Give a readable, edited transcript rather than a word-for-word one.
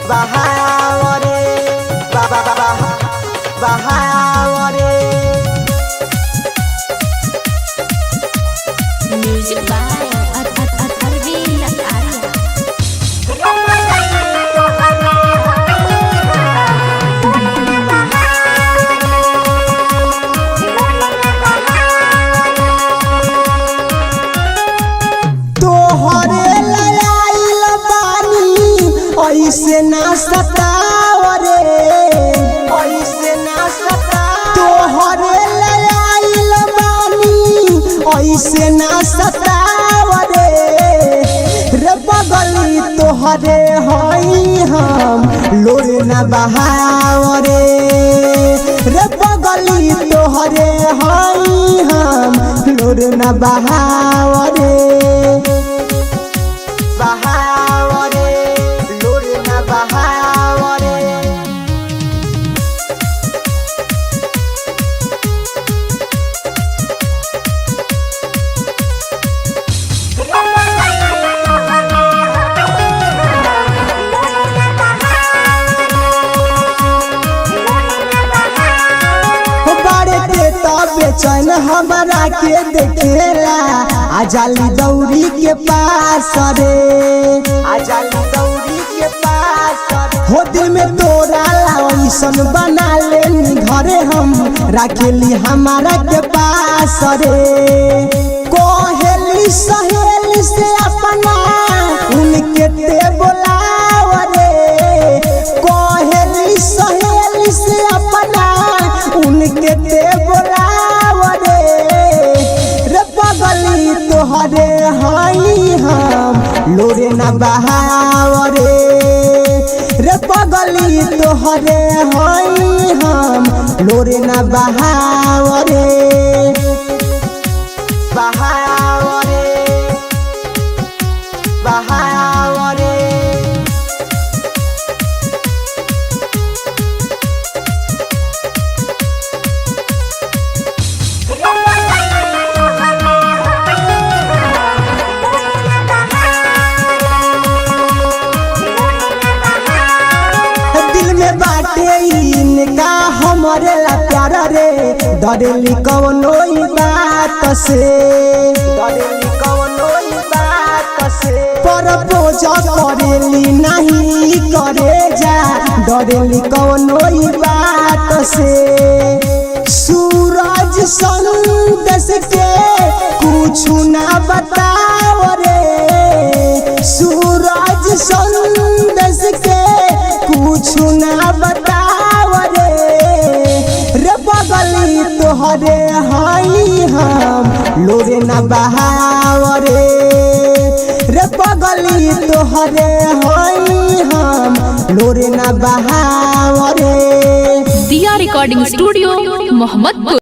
बहावरे बहावरे music by Arvind Arya. तोहरे लयाइल बानी ऐसे ना सतावरे ऐसे ना सता तोहरे लयाइल बानी ऐसे ना सतावरे रे बगली तोहरे हई हम लोरे ना बहावरे रे बगली तोहरे हई हम लोरे ना बहावरे बहावरे लोरे ना बहावरे बेचैन हमारा के देखेला आजाली दौरी के पास रे आजाली दौरी के पास हो दिल में तोरा लाइसन बना लेनी घरे हम रखेली हमारा के पास रे कोहेली सहेली से अपना उनके ते बोलाव रे कोहेली सहेली से अपना उनके ते तोहरे हई हम लोरे ना बहावरे रे पगली तोहरे हई हम लोरे ना बहावरे बहावरे बहावरे इनका हमारे ला प्यार रे डरेली कवनो बात से डरेली कवनो बात से पर बोझ करेली नहीं करे जा डरेली कवनो बात से सूरज संदेश के कुछ ना बताओ रे सूरज संदेश के कुछ ना बताओ रे रे बगली तोहरे हई हम लोरे ना बहावरे रे बगली तोहरे हई हम लोरे ना बहावरे। दिया रिकॉर्डिंग स्टूडियो मोहम्मदपुर।